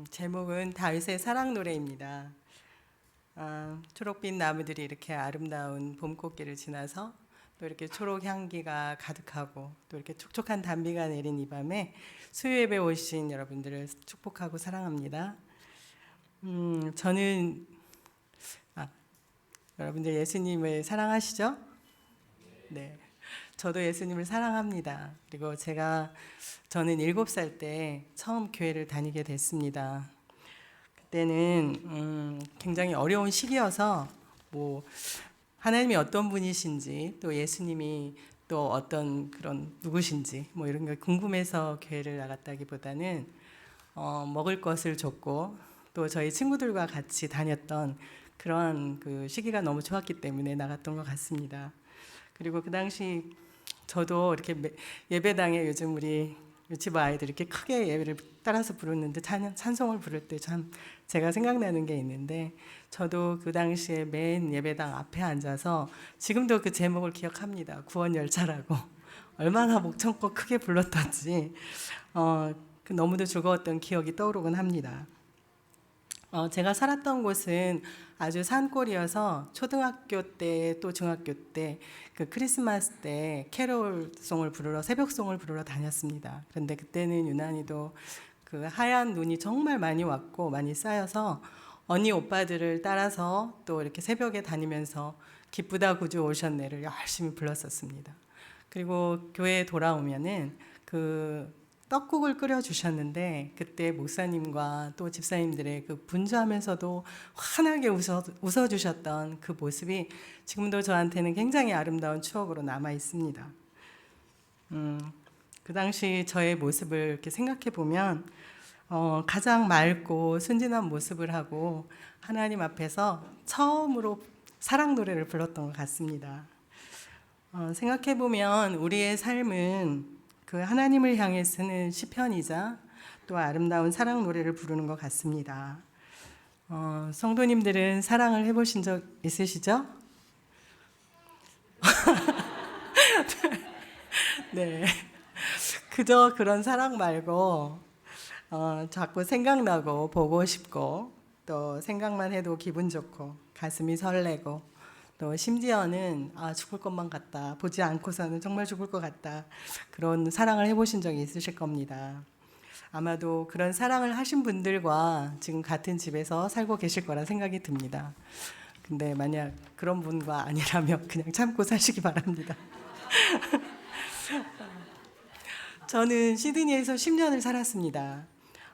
제목은 다윗의 사랑 노래입니다. 초록빛 나무들이 이렇게 아름다운 봄꽃길을 지나서 또 이렇게 초록 향기가 가득하고 또 이렇게 촉촉한 단비가 내린 이 밤에 수요 예배 오신 여러분들을 축복하고 사랑합니다. 저는 여러분들 예수님을 사랑하시죠? 네. 저도 예수님을 사랑합니다. 그리고 저는 7살 때 처음 교회를 다니게 됐습니다. 그때는 굉장히 어려운 시기여서 뭐 하나님이 어떤 분이신지 또 예수님이 또 어떤 그런 누구신지 뭐 이런 게 궁금해서 교회를 나갔다기보다는 먹을 것을 줬고 또 저희 친구들과 같이 다녔던 그런 그 시기가 너무 좋았기 때문에 나갔던 것 같습니다. 그리고 그 당시 저도 이렇게 예배당에 요즘 우리 유치부 아이들 이렇게 크게 예배를 따라서 부르는데 찬송을 부를 때 참 제가 생각나는 게 있는데 저도 그 당시에 맨 예배당 앞에 앉아서 지금도 그 제목을 기억합니다. 구원열차라고 얼마나 목청껏 크게 불렀던지 너무도 즐거웠던 기억이 떠오르곤 합니다. 제가 살았던 곳은 아주 산골이어서 초등학교 때 또 중학교 때 그 크리스마스 때 캐롤송을 부르러 새벽송을 부르러 다녔습니다. 그런데 그때는 유난히도 그 하얀 눈이 정말 많이 왔고 많이 쌓여서 언니 오빠들을 따라서 또 이렇게 새벽에 다니면서 기쁘다 구주 오셨네를 열심히 불렀었습니다. 그리고 교회에 돌아오면은 그 떡국을 끓여 주셨는데 그때 목사님과 또 집사님들의 그 분주하면서도 환하게 웃어 주셨던 그 모습이 지금도 저한테는 굉장히 아름다운 추억으로 남아 있습니다. 그 당시 저의 모습을 이렇게 생각해 보면 가장 맑고 순진한 모습을 하고 하나님 앞에서 처음으로 사랑 노래를 불렀던 것 같습니다. 생각해 보면 우리의 삶은 그 하나님을 향해 쓰는 시편이자 또 아름다운 사랑 노래를 부르는 것 같습니다. 성도님들은 사랑을 해보신 적 있으시죠? 네. 그저 그런 사랑 말고 자꾸 생각나고 보고 싶고 또 생각만 해도 기분 좋고 가슴이 설레고 또 심지어는 죽을 것만 같다. 보지 않고서는 정말 죽을 것 같다. 그런 사랑을 해보신 적이 있으실 겁니다. 아마도 그런 사랑을 하신 분들과 지금 같은 집에서 살고 계실 거라 생각이 듭니다. 근데 만약 그런 분과 아니라면 그냥 참고 사시기 바랍니다. 저는 시드니에서 10년을 살았습니다.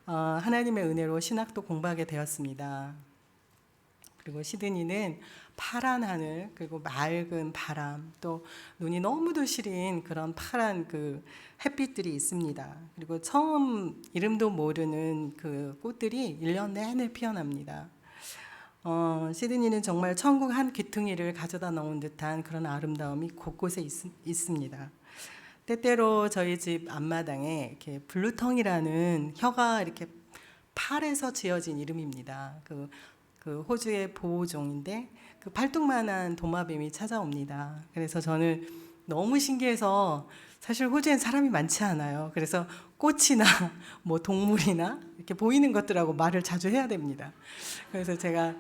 하나님의 은혜로 신학도 공부하게 되었습니다. 그리고 시드니는 파란 하늘 그리고 맑은 바람 또 눈이 너무도 시린 그런 파란 그 햇빛들이 있습니다. 그리고 처음 이름도 모르는 그 꽃들이 1년 내내 피어납니다. 시드니는 정말 천국 한 귀퉁이를 가져다 놓은 듯한 그런 아름다움이 곳곳에 있습니다. 때때로 저희 집 앞마당에 이렇게 블루텅이라는 혀가 이렇게 팔에서 지어진 이름입니다. 그 호주의 보호종인데 그 팔뚝만한 도마뱀이 찾아옵니다. 그래서 저는 너무 신기해서 사실 호주엔 사람이 많지 않아요. 그래서 꽃이나 뭐 동물이나 이렇게 보이는 것들하고 말을 자주 해야 됩니다. 그래서 제가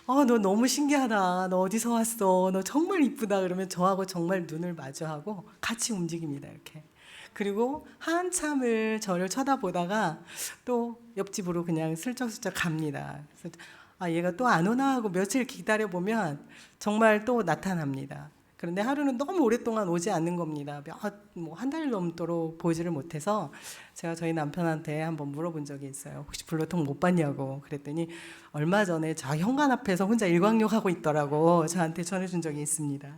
너 너무 신기하다. 너 어디서 왔어? 너 정말 이쁘다. 그러면 저하고 정말 눈을 마주하고 같이 움직입니다. 이렇게. 그리고 한참을 저를 쳐다보다가 또 옆집으로 그냥 슬쩍슬쩍 갑니다. 그래서 얘가 또 안 오나 하고 며칠 기다려 보면 정말 또 나타납니다. 그런데 하루는 너무 오랫동안 오지 않는 겁니다. 한 달 넘도록 보지를 못해서 제가 저희 남편한테 한번 물어본 적이 있어요. 혹시 블루통 못 봤냐고. 그랬더니 얼마 전에 저 현관 앞에서 혼자 일광욕 하고 있더라고 저한테 전해준 적이 있습니다.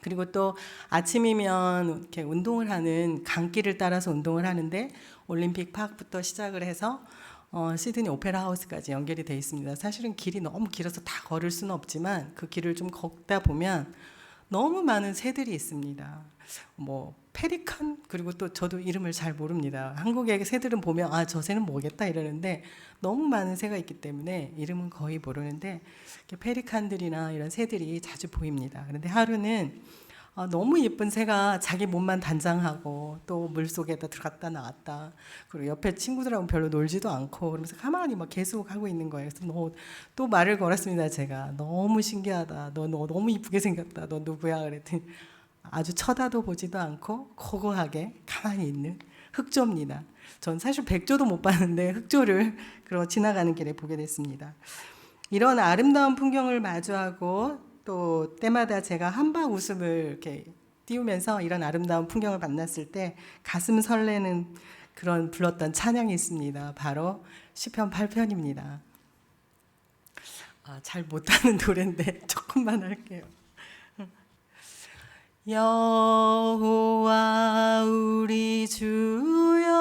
그리고 또 아침이면 이렇게 운동을 하는 강길을 따라서 운동을 하는데 올림픽 파크부터 시작을 해서 시드니 오페라 하우스까지 연결이 되어 있습니다. 사실은 길이 너무 길어서 다 걸을 수는 없지만 그 길을 좀 걷다 보면 너무 많은 새들이 있습니다. 뭐 페리칸 그리고 또 저도 이름을 잘 모릅니다. 한국의 새들은 보면 저 새는 뭐겠다 이러는데 너무 많은 새가 있기 때문에 이름은 거의 모르는데 페리칸들이나 이런 새들이 자주 보입니다. 그런데 하루는 너무 예쁜 새가 자기 몸만 단장하고 또 물속에다 들어갔다 나왔다. 그리고 옆에 친구들하고 별로 놀지도 않고 그러면서 가만히 막 계속 하고 있는 거예요. 그래서 또 말을 걸었습니다. 제가 너무 신기하다. 너 너무 이쁘게 생겼다. 너 누구야? 그랬더니 아주 쳐다도 보지도 않고 고고하게 가만히 있는 흑조입니다. 전 사실 백조도 못 봤는데 흑조를 지나가는 길에 보게 됐습니다. 이런 아름다운 풍경을 마주하고 또 때마다 제가 한박 웃음을 이렇게 띄우면서 이런 아름다운 풍경을 만났을 때 가슴 설레는 그런 불렀던 찬양이 있습니다. 바로 시편 8편입니다. 잘 못하는 노래인데 조금만 할게요. 여호와 우리 주여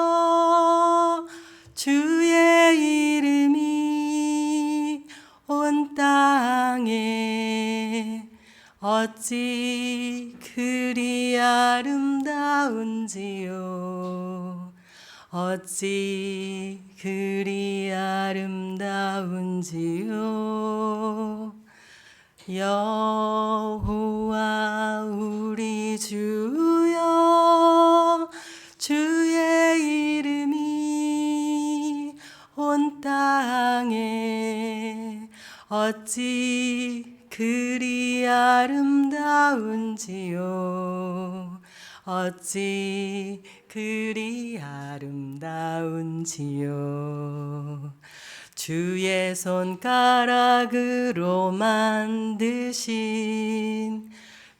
주의 이름이 온 땅에 어찌 그리 아름다운지요 어찌 그리 아름다운지요 여호와 우리 주여 주의 이름이 온 땅에 어찌 그리 아름다운지요 어찌 그리 아름다운지요 주의 손가락으로 만드신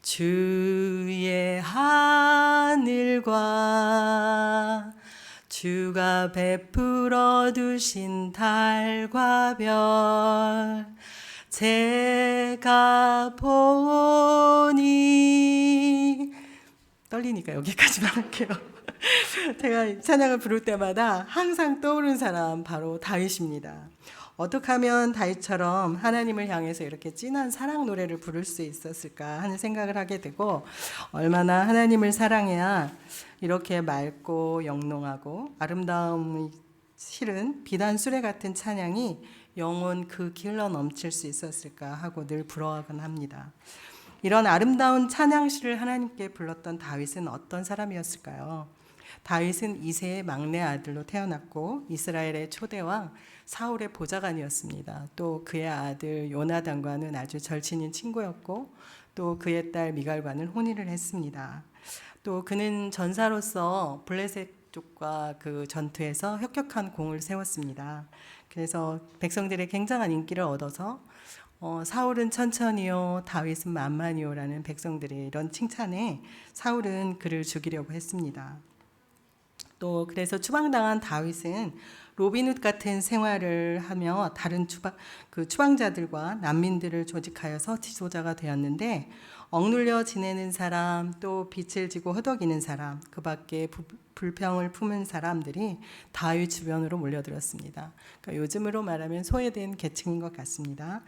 주의 하늘과 주가 베풀어 두신 달과 별 제가 보니 떨리니까 여기까지만 할게요. 제가 찬양을 부를 때마다 항상 떠오르는 사람 바로 다윗입니다. 어떻게 하면 다윗처럼 하나님을 향해서 이렇게 진한 사랑 노래를 부를 수 있었을까 하는 생각을 하게 되고 얼마나 하나님을 사랑해야 이렇게 맑고 영롱하고 아름다움이 실은 비단 수레 같은 찬양이 영혼 그 길러 넘칠 수 있었을까 하고 늘 부러워하곤 합니다. 이런 아름다운 찬양시를 하나님께 불렀던 다윗은 어떤 사람이었을까요? 다윗은 이새의 막내 아들로 태어났고 이스라엘의 초대왕 사울의 보좌관이었습니다. 또 그의 아들 요나단과는 아주 절친인 친구였고 또 그의 딸 미갈과는 혼인을 했습니다. 또 그는 전사로서 블레셋 쪽과 그 전투에서 혁혁한 공을 세웠습니다. 그래서 백성들의 굉장한 인기를 얻어서 사울은 천천히요 다윗은 만만히요라는 백성들의 이런 칭찬에 사울은 그를 죽이려고 했습니다. 또 그래서 추방당한 다윗은 로빈훗 같은 생활을 하며 다른 추방자들과 난민들을 조직하여서 지도자가 되었는데 억눌려 지내는 사람 또 빚을 지고 허덕이는 사람 그 밖에 불평을 품은 사람들이 다윗 주변으로 몰려들었습니다. 그러니까 요즘으로 말하면 소외된 계층인 것 같습니다.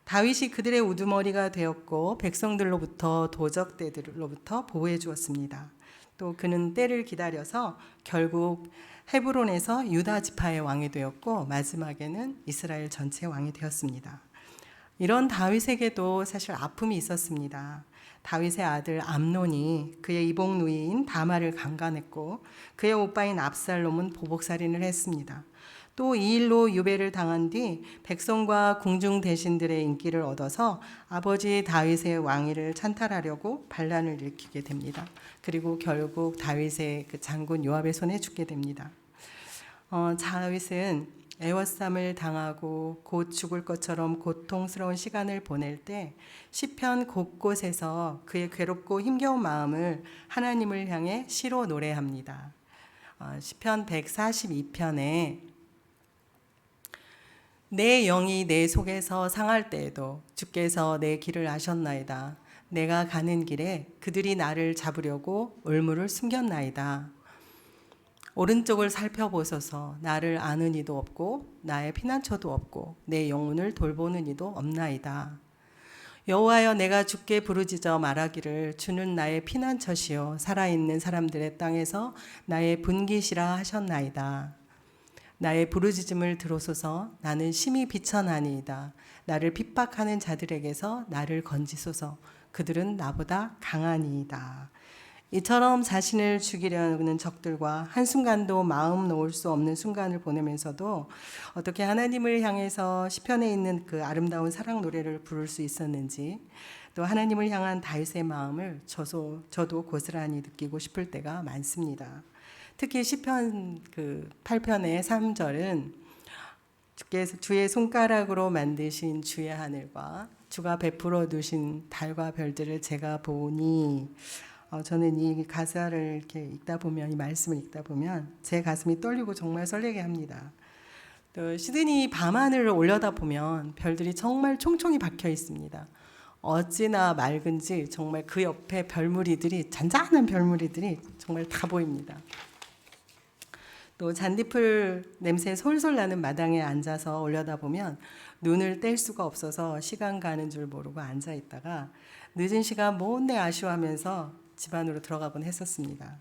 다윗이 그들의 우두머리가 되었고 백성들로부터 도적대들로부터 보호해 주었습니다. 또 그는 때를 기다려서 결국 헤브론에서 유다 지파의 왕이 되었고 마지막에는 이스라엘 전체 왕이 되었습니다. 이런 다윗에게도 사실 아픔이 있었습니다. 다윗의 아들 암논이 그의 이복 누이인 다말을 강간했고 그의 오빠인 압살롬은 보복살인을 했습니다. 또 이 일로 유배를 당한 뒤 백성과 궁중 대신들의 인기를 얻어서 아버지 다윗의 왕위를 찬탈하려고 반란을 일으키게 됩니다. 그리고 결국 다윗의 그 장군 요압의 손에 죽게 됩니다. 다윗은 애워쌈을 당하고 곧 죽을 것처럼 고통스러운 시간을 보낼 때 시편 곳곳에서 그의 괴롭고 힘겨운 마음을 하나님을 향해 시로 노래합니다. 시편 142편에 내 영이 내 속에서 상할 때에도 주께서 내 길을 아셨나이다. 내가 가는 길에 그들이 나를 잡으려고 올무를 숨겼나이다. 오른쪽을 살펴보소서. 나를 아는 이도 없고 나의 피난처도 없고 내 영혼을 돌보는 이도 없나이다. 여호와여 내가 주께 부르짖어 말하기를 주는 나의 피난처시요 살아있는 사람들의 땅에서 나의 분깃이라 하셨나이다. 나의 부르짖음을 들으소서. 나는 심히 비천하니이다. 나를 핍박하는 자들에게서 나를 건지소서. 그들은 나보다 강하니이다. 이처럼 자신을 죽이려는 적들과 한순간도 마음 놓을 수 없는 순간을 보내면서도 어떻게 하나님을 향해서 시편에 있는 그 아름다운 사랑 노래를 부를 수 있었는지, 또 하나님을 향한 다윗의 마음을 저도 고스란히 느끼고 싶을 때가 많습니다. 특히 시편 그 8편의 3절은 주께서 주의 손가락으로 만드신 주의 하늘과 주가 베풀어 두신 달과 별들을 제가 보니, 저는 이 가사를 이렇게 읽다 보면, 이 말씀을 읽다 보면 제 가슴이 떨리고 정말 설레게 합니다. 또 시드니 밤하늘을 올려다보면 별들이 정말 총총히 박혀 있습니다. 어찌나 맑은지 정말 그 옆에 별무리들이, 잔잔한 별무리들이 정말 다 보입니다. 또 잔디풀 냄새 솔솔 나는 마당에 앉아서 올려다보면 눈을 뗄 수가 없어서 시간 가는 줄 모르고 앉아 있다가 늦은 시간 못내 아쉬워하면서 집 안으로 들어가곤 했었습니다.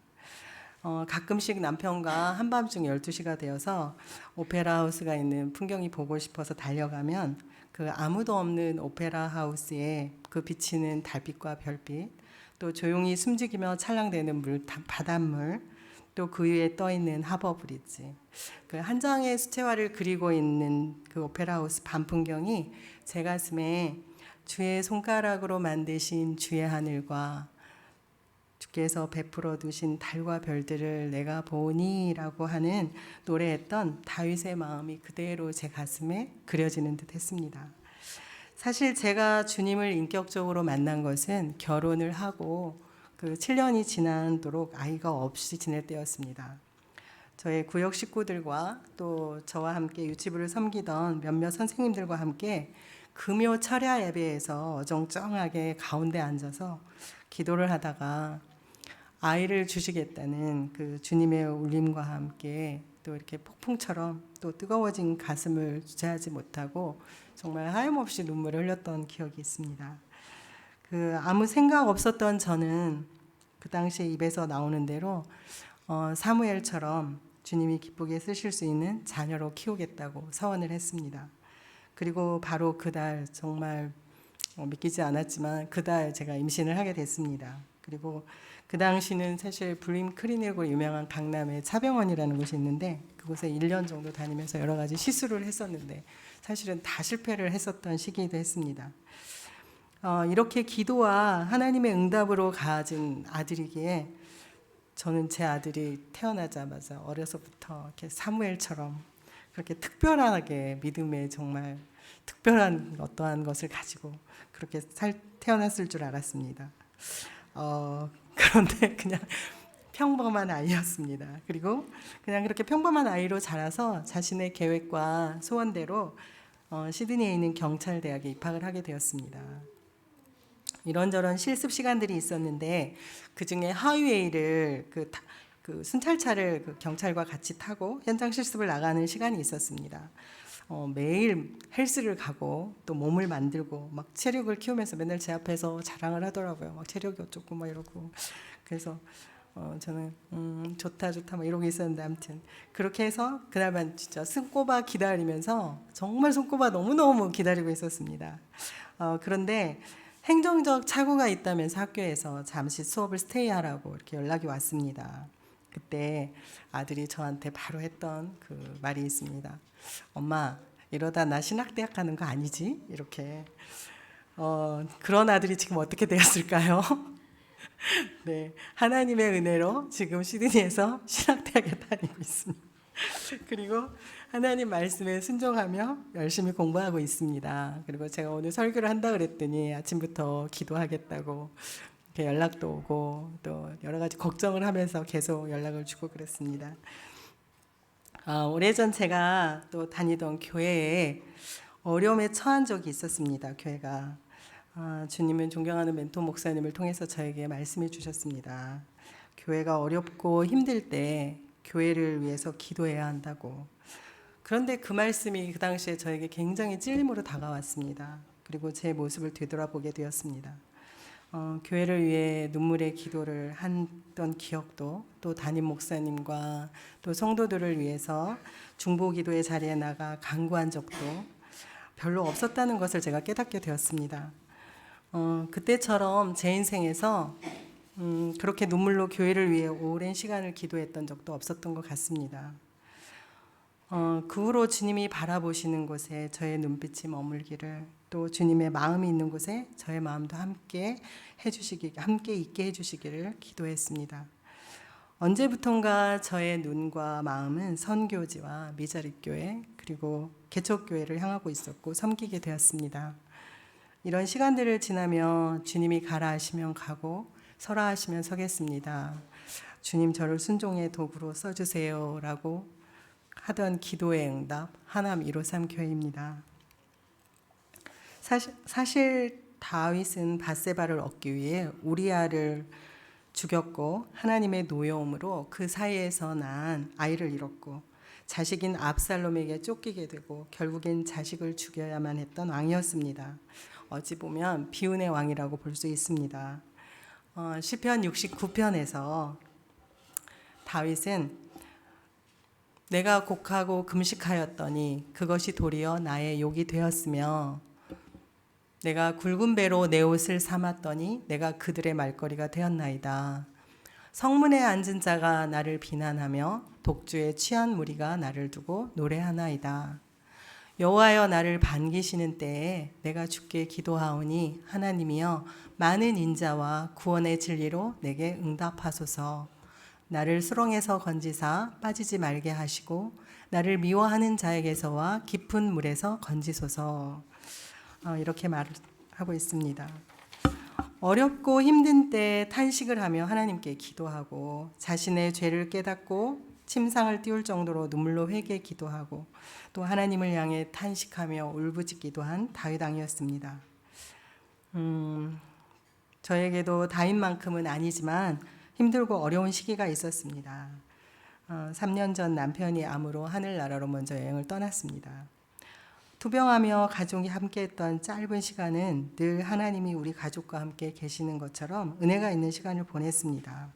가끔씩 남편과 한밤중 12시가 되어서 오페라 하우스가 있는 풍경이 보고 싶어서 달려가면 그 아무도 없는 오페라 하우스에 그 비치는 달빛과 별빛, 또 조용히 숨죽이며 찰랑대는 바닷물, 또 그 위에 떠 있는 하버 브릿지, 그 한 장의 수채화를 그리고 있는 그 오페라 하우스 밤 풍경이 제 가슴에 주의 손가락으로 만드신 주의 하늘과 주께서 베풀어 두신 달과 별들을 내가 보니라고 하는 노래했던 다윗의 마음이 그대로 제 가슴에 그려지는 듯 했습니다. 사실 제가 주님을 인격적으로 만난 것은 결혼을 하고 그 7년이 지나도록 아이가 없이 지낼 때였습니다. 저의 구역 식구들과 또 저와 함께 유치부를 섬기던 몇몇 선생님들과 함께 금요 철야 예배에서 어정쩡하게 가운데 앉아서 기도를 하다가 아이를 주시겠다는 그 주님의 울림과 함께 또 이렇게 폭풍처럼 또 뜨거워진 가슴을 주체하지 못하고 정말 하염없이 눈물을 흘렸던 기억이 있습니다. 그 아무 생각 없었던 저는 그 당시에 입에서 나오는 대로 사무엘처럼 주님이 기쁘게 쓰실 수 있는 자녀로 키우겠다고 서원을 했습니다. 그리고 바로 그달, 정말 믿기지 않았지만 그달 제가 임신을 하게 됐습니다. 그리고 그 당시는 사실 불임 클리닉으로 유명한 강남에 차병원이라는 곳이 있는데 그곳에 1년 정도 다니면서 여러 가지 시술을 했었는데 사실은 다 실패를 했었던 시기이기도 했습니다. 이렇게 기도와 하나님의 응답으로 가진 아들이기에 저는 제 아들이 태어나자마자 어려서부터 이렇게 사무엘처럼 그렇게 특별하게 믿음의 정말 특별한 어떠한 것을 가지고 그렇게 태어났을 줄 알았습니다. 그런데 그냥 평범한 아이였습니다. 그리고 그냥 그렇게 평범한 아이로 자라서 자신의 계획과 소원대로 시드니에 있는 경찰대학에 입학을 하게 되었습니다. 이런저런 실습 시간들이 있었는데 그 중에 하이웨이를 그 순찰차를 그 경찰과 같이 타고 현장 실습을 나가는 시간이 있었습니다. 매일 헬스를 가고 또 몸을 만들고 막 체력을 키우면서 맨날 제 앞에서 자랑을 하더라고요. 막 체력이 어쩌고 막 이러고. 그래서 저는 좋다 막 이러고 있었는데 아무튼 그렇게 해서 그날만 진짜 손꼽아 기다리면서 정말 손꼽아 너무너무 기다리고 있었습니다. 그런데 행정적 착오가 있다면서 학교에서 잠시 수업을 스테이하라고 이렇게 연락이 왔습니다. 그때 아들이 저한테 바로 했던 그 말이 있습니다. 엄마, 이러다 나 신학대학 가는 거 아니지? 이렇게. 그런 아들이 지금 어떻게 되었을까요? 네, 하나님의 은혜로 지금 시드니에서 신학대학에 다니고 있습니다. 그리고 하나님 말씀에 순종하며 열심히 공부하고 있습니다. 그리고 제가 오늘 설교를 한다 그랬더니 아침부터 기도하겠다고 이렇게 연락도 오고 또 여러 가지 걱정을 하면서 계속 연락을 주고 그랬습니다. 오래전 제가 또 다니던 교회에 어려움에 처한 적이 있었습니다. 교회가 주님은 존경하는 멘토 목사님을 통해서 저에게 말씀해 주셨습니다. 교회가 어렵고 힘들 때 교회를 위해서 기도해야 한다고. 그런데 그 말씀이 그 당시에 저에게 굉장히 찔림으로 다가왔습니다. 그리고 제 모습을 되돌아보게 되었습니다. 교회를 위해 눈물의 기도를 했던 기억도, 또 담임 목사님과 또 성도들을 위해서 중보기도의 자리에 나가 간구한 적도 별로 없었다는 것을 제가 깨닫게 되었습니다. 그때처럼 제 인생에서 그렇게 눈물로 교회를 위해 오랜 시간을 기도했던 적도 없었던 것 같습니다. 그 후로 주님이 바라보시는 곳에 저의 눈빛이 머물기를, 또 주님의 마음이 있는 곳에 저의 마음도 함께 있게 해주시기를 기도했습니다. 언제부턴가 저의 눈과 마음은 선교지와 미자립교회 그리고 개척교회를 향하고 있었고 섬기게 되었습니다. 이런 시간들을 지나며 주님이 가라 하시면 가고 서라 하시면 서겠습니다. 주님 저를 순종의 도구로 써주세요 라고 하던 기도의 응답 하남 153 교회입니다. 사실 다윗은 밧세바를 얻기 위해 우리아를 죽였고 하나님의 노여움으로 그 사이에서 난 아이를 잃었고 자식인 압살롬에게 쫓기게 되고 결국엔 자식을 죽여야만 했던 왕이었습니다. 어찌 보면 비운의 왕이라고 볼 수 있습니다. 시편 69편에서 다윗은 내가 곡하고 금식하였더니 그것이 도리어 나의 욕이 되었으며 내가 굵은 배로 내 옷을 삼았더니 내가 그들의 말거리가 되었나이다. 성문에 앉은 자가 나를 비난하며 독주에 취한 무리가 나를 두고 노래하나이다. 여호와여 나를 반기시는 때에 내가 주께 기도하오니 하나님이여 많은 인자와 구원의 진리로 내게 응답하소서. 나를 수렁에서 건지사 빠지지 말게 하시고 나를 미워하는 자에게서와 깊은 물에서 건지소서. 이렇게 말을 하고 있습니다. 어렵고 힘든 때 탄식을 하며 하나님께 기도하고 자신의 죄를 깨닫고 침상을 띄울 정도로 눈물로 회개 기도하고 또 하나님을 향해 탄식하며 울부짖기도 한 다윗 왕이었습니다. 저에게도 다윗만큼은 아니지만 힘들고 어려운 시기가 있었습니다. 3년 전 남편이 암으로 하늘나라로 먼저 여행을 떠났습니다. 투병하며 가족이 함께했던 짧은 시간은 늘 하나님이 우리 가족과 함께 계시는 것처럼 은혜가 있는 시간을 보냈습니다.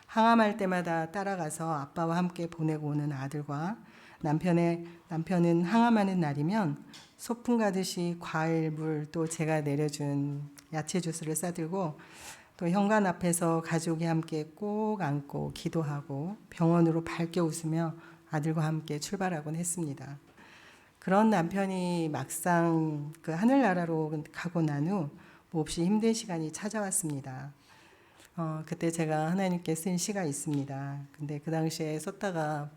항암할 때마다 따라가서 아빠와 함께 보내고 오는 아들과 남편은 항암하는 날이면 소풍 가듯이 과일, 물, 또 제가 내려준 야채 주스를 싸들고 또 현관 앞에서 가족이 함께 꼭 안고 기도하고 병원으로 밝게 웃으며 아들과 함께 출발하곤 했습니다. 그런 남편이 막상 그 하늘나라로 가고 난 후 몹시 힘든 시간이 찾아왔습니다. 그때 제가 하나님께 쓴 시가 있습니다. 근데 그 당시에 썼다가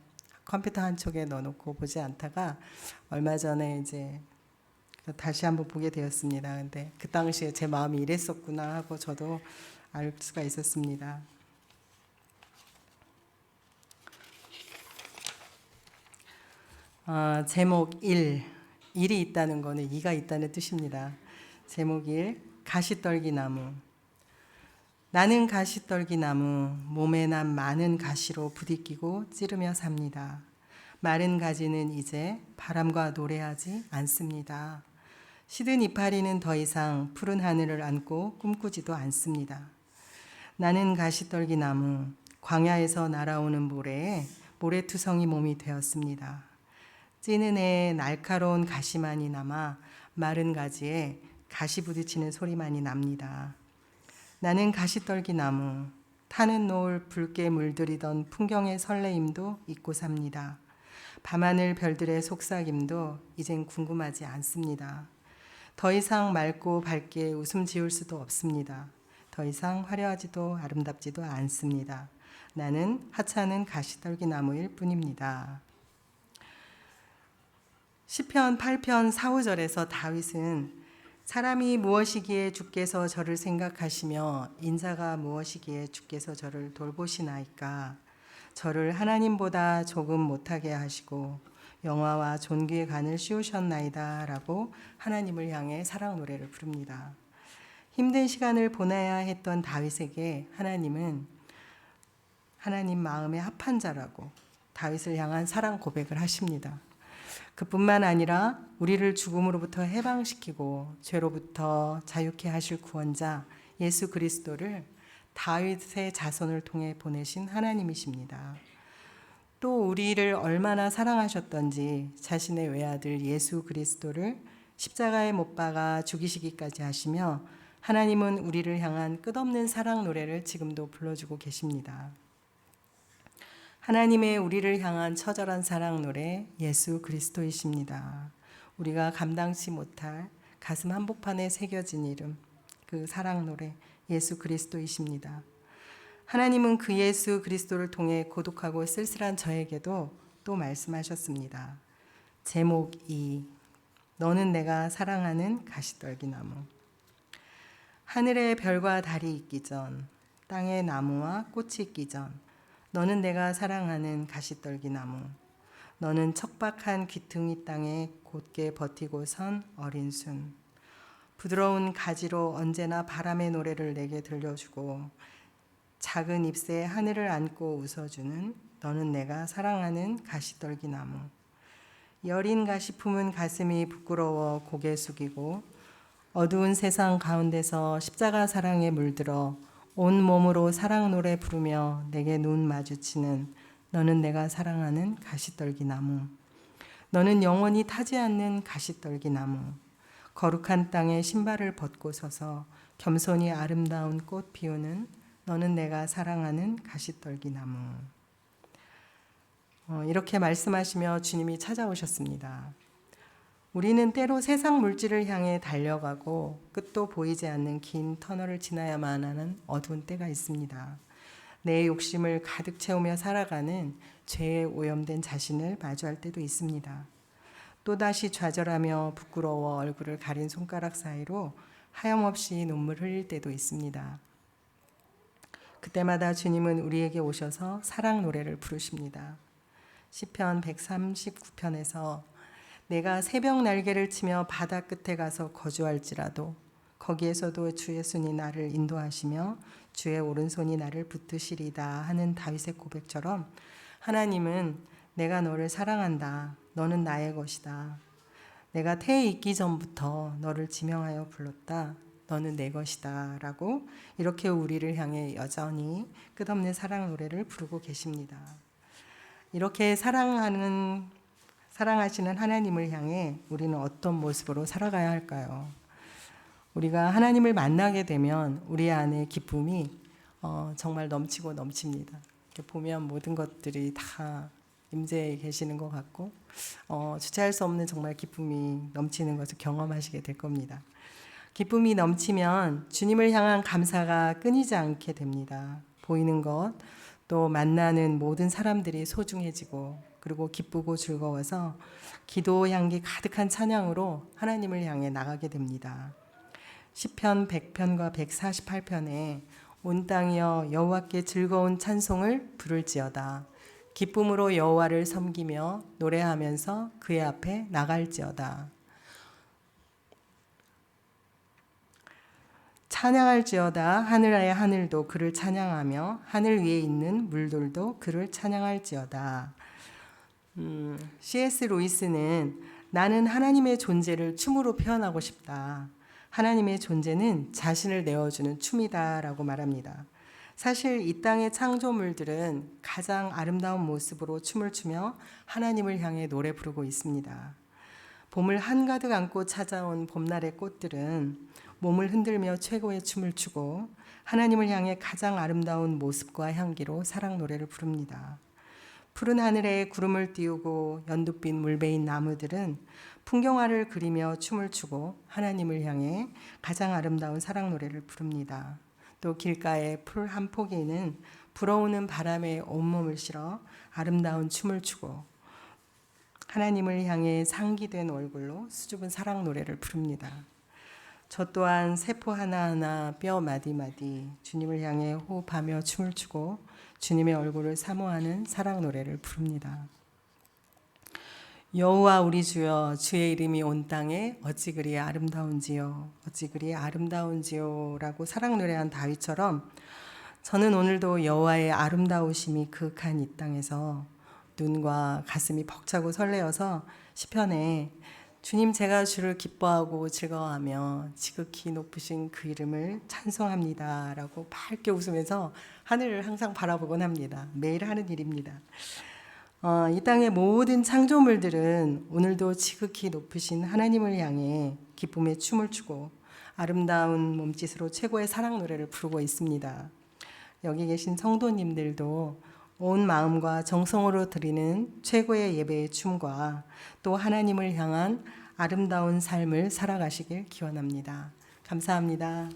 컴퓨터 한쪽에 넣어놓고 보지 않다가 얼마 전에 이제 다시 한번 보게 되었습니다. 근데 그 당시에 제 마음이 이랬었구나 하고 저도 알 수가 있었습니다. 제목 1. 일이 있다는 거는 이가 있다는 뜻입니다. 제목 1. 가시떨기나무. 나는 가시떨기나무, 몸에 난 많은 가시로 부딪히고 찌르며 삽니다. 마른 가지는 이제 바람과 노래하지 않습니다. 시든 이파리는 더 이상 푸른 하늘을 안고 꿈꾸지도 않습니다. 나는 가시떨기나무, 광야에서 날아오는 모래투성이 몸이 되었습니다. 찌는 해에 날카로운 가시만이 남아 마른 가지에 가시 부딪히는 소리만이 납니다. 나는 가시떨기나무, 타는 노을 붉게 물들이던 풍경의 설레임도 잊고 삽니다. 밤하늘 별들의 속삭임도 이젠 궁금하지 않습니다. 더 이상 맑고 밝게 웃음 지을 수도 없습니다. 더 이상 화려하지도 아름답지도 않습니다. 나는 하찮은 가시떨기나무일 뿐입니다. 시편 8편 4, 5절에서 다윗은 사람이 무엇이기에 주께서 저를 생각하시며 인자가 무엇이기에 주께서 저를 돌보시나이까. 저를 하나님보다 조금 못하게 하시고 영화와 존귀의 간을 씌우셨나이다 라고 하나님을 향해 사랑 노래를 부릅니다. 힘든 시간을 보내야 했던 다윗에게 하나님은 하나님 마음에 합한 자라고 다윗을 향한 사랑 고백을 하십니다. 그뿐만 아니라 우리를 죽음으로부터 해방시키고 죄로부터 자유케 하실 구원자 예수 그리스도를 다윗의 자손을 통해 보내신 하나님이십니다. 또 우리를 얼마나 사랑하셨던지 자신의 외아들 예수 그리스도를 십자가에 못 박아 죽이시기까지 하시며 하나님은 우리를 향한 끝없는 사랑 노래를 지금도 불러주고 계십니다. 하나님의 우리를 향한 처절한 사랑 노래 예수 그리스도이십니다. 우리가 감당치 못할 가슴 한복판에 새겨진 이름, 그 사랑 노래 예수 그리스도이십니다. 하나님은 그 예수 그리스도를 통해 고독하고 쓸쓸한 저에게도 또 말씀하셨습니다. 제목 2, 너는 내가 사랑하는 가시떨기나무. 하늘에 별과 달이 있기 전, 땅에 나무와 꽃이 있기 전, 너는 내가 사랑하는 가시떨기나무. 너는 척박한 귀퉁이 땅에 곧게 버티고 선 어린 순. 부드러운 가지로 언제나 바람의 노래를 내게 들려주고 작은 잎새에 하늘을 안고 웃어주는 너는 내가 사랑하는 가시떨기나무. 여린 가시 품은 가슴이 부끄러워 고개 숙이고 어두운 세상 가운데서 십자가 사랑에 물들어 온 몸으로 사랑 노래 부르며 내게 눈 마주치는 너는 내가 사랑하는 가시떨기나무. 너는 영원히 타지 않는 가시떨기나무. 거룩한 땅에 신발을 벗고 서서 겸손히 아름다운 꽃 피우는 너는 내가 사랑하는 가시떨기나무. 이렇게 말씀하시며 주님이 찾아오셨습니다. 우리는 때로 세상 물질을 향해 달려가고 끝도 보이지 않는 긴 터널을 지나야만 하는 어두운 때가 있습니다. 내 욕심을 가득 채우며 살아가는 죄에 오염된 자신을 마주할 때도 있습니다. 또다시 좌절하며 부끄러워 얼굴을 가린 손가락 사이로 하염없이 눈물 흘릴 때도 있습니다. 그때마다 주님은 우리에게 오셔서 사랑 노래를 부르십니다. 시편 139편에서 내가 새벽 날개를 치며 바다 끝에 가서 거주할지라도 거기에서도 주의 손이 나를 인도하시며 주의 오른손이 나를 붙드시리다 하는 다윗의 고백처럼 하나님은 내가 너를 사랑한다. 너는 나의 것이다. 내가 태에 있기 전부터 너를 지명하여 불렀다. 너는 내 것이다. 라고 이렇게 우리를 향해 여전히 끝없는 사랑 노래를 부르고 계십니다. 이렇게 사랑하시는 하나님을 향해 우리는 어떤 모습으로 살아가야 할까요? 우리가 하나님을 만나게 되면 우리 안에 기쁨이 정말 넘치고 넘칩니다. 이렇게 보면 모든 것들이 다 임재해 계시는 것 같고 주체할 수 없는 정말 기쁨이 넘치는 것을 경험하시게 될 겁니다. 기쁨이 넘치면 주님을 향한 감사가 끊이지 않게 됩니다. 보이는 것, 또 만나는 모든 사람들이 소중해지고 그리고 기쁘고 즐거워서 기도 향기 가득한 찬양으로 하나님을 향해 나가게 됩니다. 시편 100편과 148편에 온 땅이여 여호와께 즐거운 찬송을 부를지어다. 기쁨으로 여호와를 섬기며 노래하면서 그의 앞에 나갈지어다. 찬양할지어다. 하늘 아래 하늘도 그를 찬양하며 하늘 위에 있는 물들도 그를 찬양할지어다. C.S. 루이스는 나는 하나님의 존재를 춤으로 표현하고 싶다. 하나님의 존재는 자신을 내어주는 춤이다 라고 말합니다. 사실 이 땅의 창조물들은 가장 아름다운 모습으로 춤을 추며 하나님을 향해 노래 부르고 있습니다. 봄을 한가득 안고 찾아온 봄날의 꽃들은 몸을 흔들며 최고의 춤을 추고 하나님을 향해 가장 아름다운 모습과 향기로 사랑 노래를 부릅니다. 푸른 하늘에 구름을 띄우고 연두빛 물베인 나무들은 풍경화를 그리며 춤을 추고 하나님을 향해 가장 아름다운 사랑 노래를 부릅니다. 또 길가의 풀 한 포기는 불어오는 바람에 온몸을 실어 아름다운 춤을 추고 하나님을 향해 상기된 얼굴로 수줍은 사랑 노래를 부릅니다. 저 또한 세포 하나하나 뼈 마디마디 주님을 향해 호흡하며 춤을 추고 주님의 얼굴을 사모하는 사랑 노래를 부릅니다. 여호와 우리 주여 주의 이름이 온 땅에 어찌 그리 아름다운지요 어찌 그리 아름다운지요 라고 사랑 노래한 다윗처럼 저는 오늘도 여호와의 아름다우심이 그윽한 이 땅에서 눈과 가슴이 벅차고 설레어서 시편에 주님 제가 주를 기뻐하고 즐거워하며 지극히 높으신 그 이름을 찬송합니다 라고 밝게 웃으면서 하늘을 항상 바라보곤 합니다. 매일 하는 일입니다. 이 땅의 모든 창조물들은 오늘도 지극히 높으신 하나님을 향해 기쁨의 춤을 추고 아름다운 몸짓으로 최고의 사랑 노래를 부르고 있습니다. 여기 계신 성도님들도 온 마음과 정성으로 드리는 최고의 예배의 춤과 또 하나님을 향한 아름다운 삶을 살아가시길 기원합니다. 감사합니다.